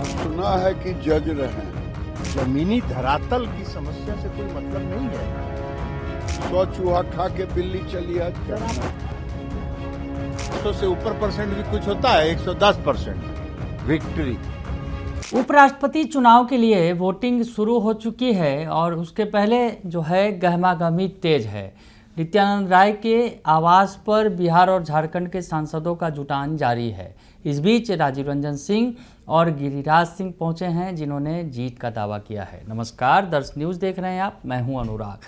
सुना है कि जज रहे हैं। जमीनी धरातल की समस्या से कोई मतलब नहीं है। 100 चूहा खा के बिल्ली चली आज। 100 से ऊपर परसेंट भी कुछ होता है, 110% विक्ट्री। उपराष्ट्रपति चुनाव के लिए वोटिंग शुरू हो चुकी है और उसके पहले जो है गहमागहमी तेज है। नित्यानंद राय के आवास पर बिहार और झारखंड के सांसदों का जुटान जारी है। इस बीच राजीव रंजन सिंह और गिरिराज सिंह पहुंचे हैं, जिन्होंने जीत का दावा किया है। नमस्कार, दर्श न्यूज़ देख रहे हैं आप, मैं हूं अनुराग।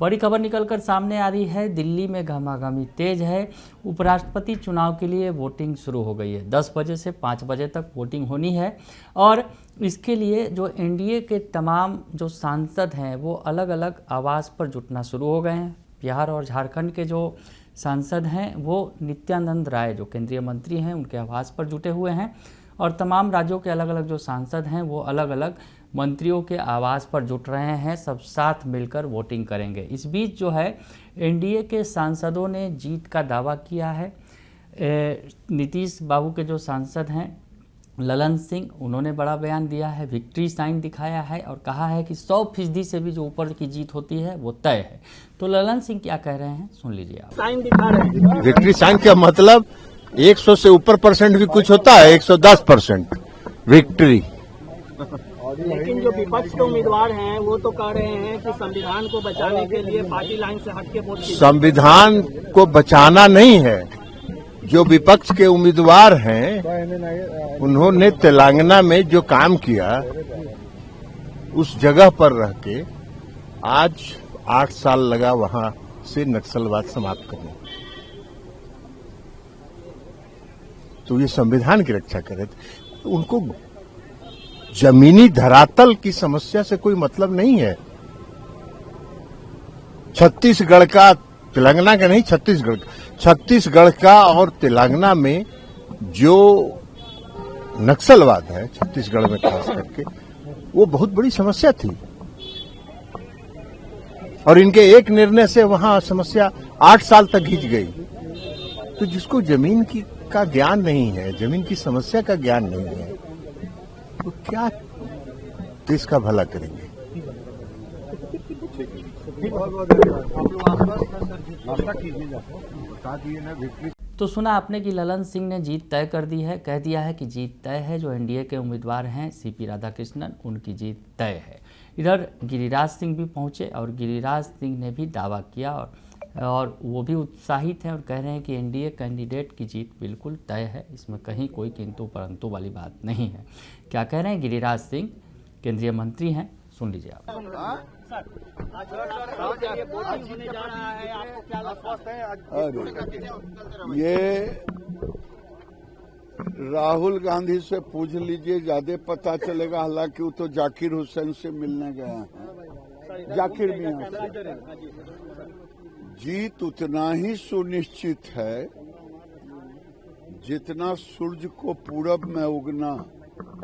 बड़ी खबर निकलकर सामने आ रही है। दिल्ली में गहमागहमी तेज है। उपराष्ट्रपति चुनाव के लिए वोटिंग शुरू हो गई है। 10 बजे से 5 बजे तक वोटिंग होनी है और इसके लिए जो एनडीए के तमाम जो सांसद हैं वो अलग अलग आवास पर जुटना शुरू हो गए हैं। बिहार और झारखंड के जो सांसद हैं वो नित्यानंद राय जो केंद्रीय मंत्री हैं उनके आवास पर जुटे हुए हैं और तमाम राज्यों के अलग अलग जो सांसद हैं वो अलग अलग मंत्रियों के आवास पर जुट रहे हैं। सब साथ मिलकर वोटिंग करेंगे। इस बीच जो है एनडीए के सांसदों ने जीत का दावा किया है। नीतीश बाबू के जो सांसद हैं ललन सिंह, उन्होंने बड़ा बयान दिया है, विक्ट्री साइन दिखाया है और कहा है कि 100% से भी जो ऊपर की जीत होती है वो तय है। तो ललन सिंह क्या कह रहे हैं, सुन लीजिए आप। साइन दिखा रहे हैं। विक्ट्री साइन का मतलब 100 से ऊपर परसेंट भी कुछ होता है, 110% विक्ट्री। लेकिन जो विपक्ष के उम्मीदवार हैं वो तो कह रहे हैं कि संविधान को बचाने के लिए पार्टी लाइन से हटके वोट कीजिए। संविधान को बचाना नहीं है। जो विपक्ष के उम्मीदवार हैं उन्होंने तेलंगाना में जो काम किया उस जगह पर रह के आज 8 साल लगा वहां से नक्सलवाद समाप्त करने। तो ये संविधान की रक्षा करे। तो उनको जमीनी धरातल की समस्या से कोई मतलब नहीं है। छत्तीसगढ़ का, तेलंगाना का नहीं, छत्तीसगढ़ का और तेलंगाना में जो नक्सलवाद है छत्तीसगढ़ में खास करके, वो बहुत बड़ी समस्या थी और इनके एक निर्णय से वहां समस्या 8 साल तक खिंच गई। तो जिसको जमीन का ज्ञान नहीं है, जमीन की समस्या का ज्ञान नहीं है, तो क्या देश का भला करेंगे। तो सुना आपने कि ललन सिंह ने जीत तय कर दी है, कह दिया है कि जीत तय है। जो एनडीए के उम्मीदवार हैं सीपी राधाकृष्णन, उनकी जीत तय है। इधर गिरिराज सिंह भी पहुंचे और गिरिराज सिंह ने भी दावा किया और वो भी उत्साहित हैं और कह रहे हैं कि एनडीए कैंडिडेट की जीत बिल्कुल तय है, इसमें कहीं कोई किंतु परंतु वाली बात नहीं है। क्या कह रहे हैं गिरिराज सिंह, केंद्रीय मंत्री हैं, सुन लीजिए आप। ये राहुल गांधी से पूछ लीजिए, ज्यादा पता चलेगा। हालांकि वो तो जाकिर हुसैन से मिलने गया है। जाकिर मियां से जीत उतना ही सुनिश्चित है जितना सूर्य को पूरब में उगना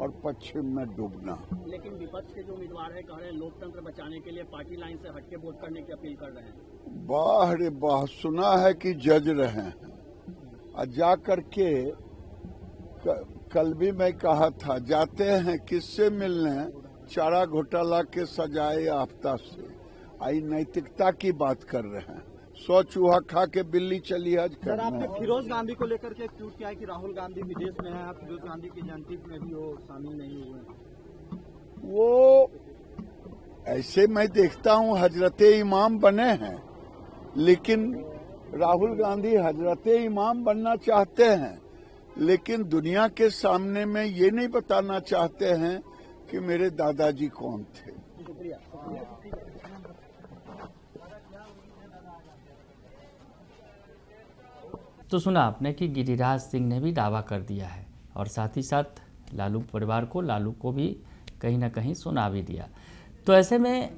और पश्चिम में डूबना। लेकिन विपक्ष के जो उम्मीदवार है कह रहे हैं लोकतंत्र बचाने के लिए पार्टी लाइन से हटके वोट करने की अपील कर रहे हैं। वाह रे वाह, सुना है कि जज रहे हैं। और जा करके कल भी मैं कहा था, जाते हैं किससे मिलने, चारा घोटाला के सजाए याफ्ता से। आई नैतिकता की बात कर रहे हैं। 100 चूहा खा के बिल्ली चली आज सर, आपने फिरोज गांधी को लेकर के ट्वीट किया है कि राहुल गांधी विदेश में है, आप फिरोज गांधी की जयंती में भी वो शामिल नहीं हुए। वो ऐसे मैं देखता हूं हजरते इमाम बने हैं, लेकिन राहुल गांधी हजरते इमाम बनना चाहते हैं, लेकिन दुनिया के सामने में ये नहीं बताना चाहते हैं कि मेरे दादाजी कौन थे। तो सुना आपने कि गिरिराज सिंह ने भी दावा कर दिया है और साथ ही साथ लालू परिवार को, लालू को भी कहीं ना कहीं सुना भी दिया। तो ऐसे में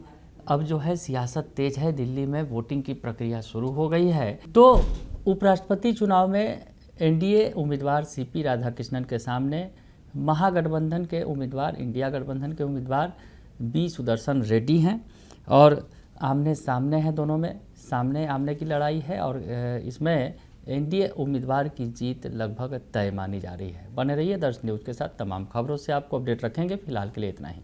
अब जो है सियासत तेज है। दिल्ली में वोटिंग की प्रक्रिया शुरू हो गई है। तो उपराष्ट्रपति चुनाव में एनडीए उम्मीदवार सीपी राधाकृष्णन के सामने महागठबंधन के उम्मीदवार, इंडिया गठबंधन के उम्मीदवार बी सुदर्शन रेड्डी हैं और आमने सामने हैं। दोनों में सामने आमने की लड़ाई है और इसमें एनडीए उम्मीदवार की जीत लगभग तय मानी जा रही है। बने रहिए दर्श न्यूज के साथ, तमाम खबरों से आपको अपडेट रखेंगे। फिलहाल के लिए इतना ही।